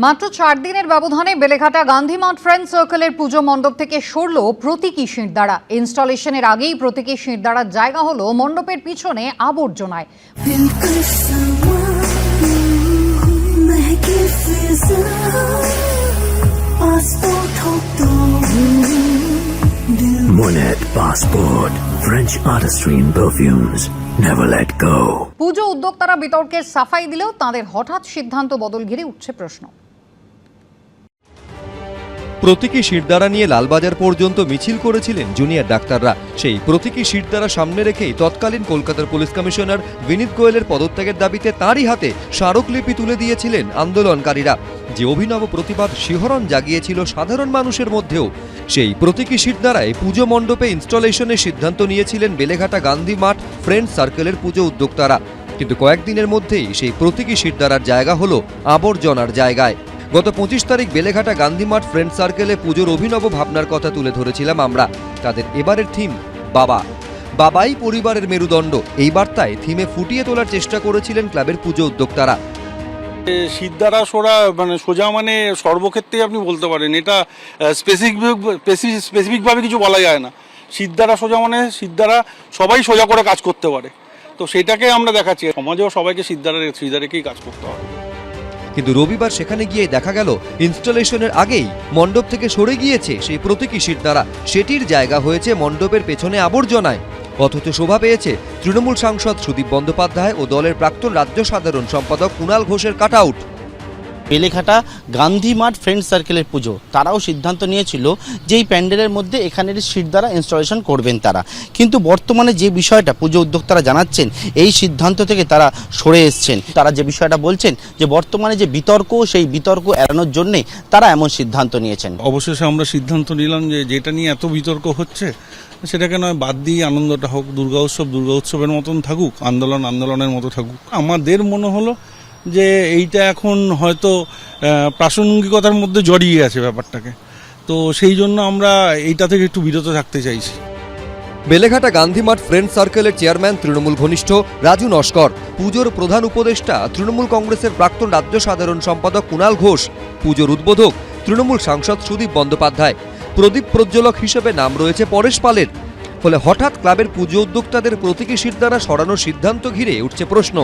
মাত্র 4 দিনের ব্যবধানে বেলেঘাটা গান্ধী মাঠ ফ্রেন্ড সার্কেলের পুজো মণ্ডপ থেকে সরল প্রতীকী শিরদাঁড়া। ইনস্টলেশনের আগেই প্রতীকী শিরদাঁড়ার জায়গা হলো মণ্ডপের পিছনে আবর্জনায়। Monet Passport, French artistry in perfumes. Never let go. পুজো উদ্যোক্তারা বিতর্কের সাফাই দিলেও তাদের হঠাৎ সিদ্ধান্ত বদল ঘিরে উঠছে প্রশ্ন। প্রতীকী শিরদাঁড়া নিয়ে লালবাজার পর্যন্ত মিছিল করেছিলেন জুনিয়র ডাক্তাররা। সেই প্রতীকী শিরদাঁড়া সামনে রেখেই তৎকালীন কলকাতার পুলিশ কমিশনার বিনীত গোয়েলের পদত্যাগের দাবিতে তাঁরই হাতে স্মারকলিপি তুলে দিয়েছিলেন আন্দোলনকারীরা। যে অভিনব প্রতিবাদ শিহরণ জাগিয়েছিল সাধারণ মানুষের মধ্যেও, সেই প্রতীকী শিরদাঁড়ায় পুজো মণ্ডপে ইনস্টলেশনের সিদ্ধান্ত নিয়েছিলেন বেলেঘাটা গান্ধী মাঠ ফ্রেন্ড সার্কেলের পুজো উদ্যোক্তারা। কিন্তু কয়েকদিনের মধ্যেই সেই প্রতীকী শিরদাঁড়ার জায়গা হলো আবর্জনার জায়গায়। গত 25 তারিখ বেলেঘাটা গান্ধী মাঠ ফ্রেন্ড সার্কেলে পুজোর অভিনব ভাবনার কথা তুলে ধরেছিলাম আমরা। তাদের এবারের থিম বাবা। বাবাই পরিবারের মেরুদণ্ড, এই বার্তায় থিমে ফুটিয়ে তোলার চেষ্টা করেছিলেন ক্লাবের পুজো উদ্যোক্তারা। শিরদাঁড়া সোজা মানে সর্বক্ষেত্রে আপনি বলতে পারেন, এটা স্পেসিফিকভাবে কিছু বলা যায় না। শিরদাঁড়া সোজা মানে শিরদাঁড়া সবাই সোজা করে কাজ করতে পারে, তো সেটাকে আমরা দেখাচ্ছি। সমাজেও সবাইকে শিরদাঁড়া রেখেই কাজ করতে হবে। কিন্তু রবিবার সেখানে গিয়ে দেখা গেল ইনস্টলেশনের আগেই মণ্ডপ থেকে সরে গিয়েছে সেই প্রতীকী শিরদাঁড়া। সেটির জায়গা হয়েছে মণ্ডপের পেছনে আবর্জনায়। অথচ শোভা পেয়েছে তৃণমূল সাংসদ সুদীপ বন্দ্যোপাধ্যায় ও দলের প্রাক্তন রাজ্য সাধারণ সম্পাদক কুণাল ঘোষের কাটআউট। বেলেঘাটা গান্ধী মাঠ ফ্রেন্ড সার্কেলের পুজো, তারাও সিদ্ধান্ত নিয়েছিল যে এই প্যান্ডেলের মধ্যে এখানের শিরদাঁড়া ইনস্টলেশন করবেন তারা। কিন্তু বর্তমানে যে বিষয়টা পুজো উদ্যোক্তারা জানাচ্ছেন, এই সিদ্ধান্ত থেকে তারা সরে এসছেন। তারা যে বিষয়টা বলছেন যে বর্তমানে যে বিতর্ক, সেই বিতর্ক এড়ানোর জন্যে তারা এমন সিদ্ধান্ত নিয়েছেন। অবশেষে আমরা সিদ্ধান্ত নিলাম যে যেটা নিয়ে এত বিতর্ক হচ্ছে সেটাকে নয় বাদ দিয়ে আনন্দটা হোক। দুর্গা উৎসবের মতন থাকুক, আন্দোলনের মতো থাকুক। আমাদের মনে হলো যে এইটা এখন হয়তো প্রাসঙ্গিকতার মধ্যে জড়িয়ে আছে ব্যাপারটাকে, তো সেই জন্য আমরা এইটা থেকে একটু বিরত থাকতে চাইছি। বেলেঘাটা গান্ধী মাঠ ফ্রেন্ড সার্কেলের চেয়ারম্যান তৃণমূল ঘনিষ্ঠ রাজু নস্কর, পুজোর প্রধান উপদেষ্টা তৃণমূল কংগ্রেসের প্রাক্তন রাজ্য সাধারণ সম্পাদক কুণাল ঘোষ, পুজোর উদ্বোধক তৃণমূল সাংসদ সুদীপ বন্দ্যোপাধ্যায়, প্রদীপ প্রজ্বলক হিসেবে নাম রয়েছে পরেশ পালের। ফলে হঠাৎ ক্লাবের পুজো উদ্যোক্তাদের প্রতীকী শিরদাঁড়া সরানোর সিদ্ধান্ত ঘিরে উঠছে প্রশ্ন।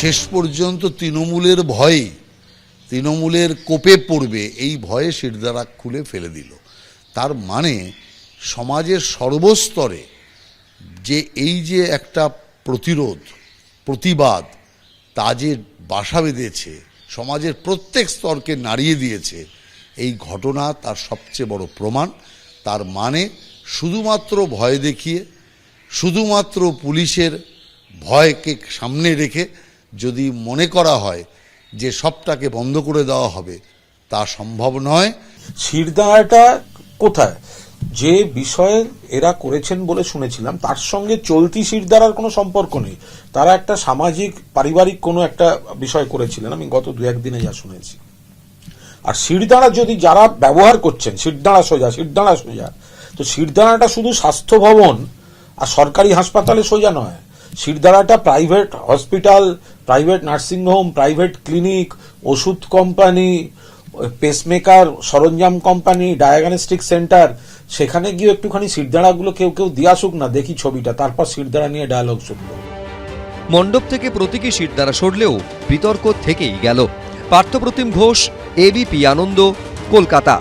শেষ পর্যন্ত তৃণমূলের ভয়ে, তৃণমূলের কোপে পড়বে এই ভয়ে শিরদাঁড়া খুলে ফেলে দিল। তার মানে সমাজের সর্বস্তরে যে এই যে একটা প্রতিবাদ তা যে বাসা বেঁধেছে, সমাজের প্রত্যেক স্তরকে নাড়িয়ে দিয়েছে, এই ঘটনা তার সবচেয়ে বড় প্রমাণ। তার মানে শুধুমাত্র ভয় দেখিয়ে, শুধুমাত্র পুলিশের ভয়কে সামনে রেখে যদি মনে করা হয় যে সবটাকে বন্ধ করে দেওয়া হবে, তা সম্ভব নয়। শিরদাঁড়াটা কোথায়, যে বিষয়ে এরা করেছেন বলে শুনেছিলাম, তার সঙ্গে চলতি শিরদাঁড়ার কোনো সম্পর্ক নেই। তারা একটা সামাজিক পারিবারিক কোনো একটা বিষয় করেছিলেন, আমি গত 2-1 দিনে যা শুনেছি। আর শিরদাঁড়া যদি যারা ব্যবহার করছেন, শিরদাঁড়া সোজা, তো শিরদাঁড়াটা শুধু স্বাস্থ্য ভবন আর সরকারি হাসপাতালে সোজা নয়। শিরদাঁড়াটা private hospital, private nursing home, private clinic, ওষুধ কোম্পানি, পেসমেকার সরঞ্জাম কোম্পানি, ডায়াগনস্টিক সেন্টার, সেখানে গিয়ে একটুখানি শিরদাঁড়াগুলো কেউ দিয়ে আসুক না, দেখি ছবিটা, তারপর শিরদাঁড়া নিয়ে ডায়ালগ শুনবো। মণ্ডপ থেকে প্রতীকী শিরদাঁড়া সরলেও বিতর্ক থেকেই গেল। পার্থপ্রতিম ঘোষ, এবিপি আনন্দ, কলকাতা।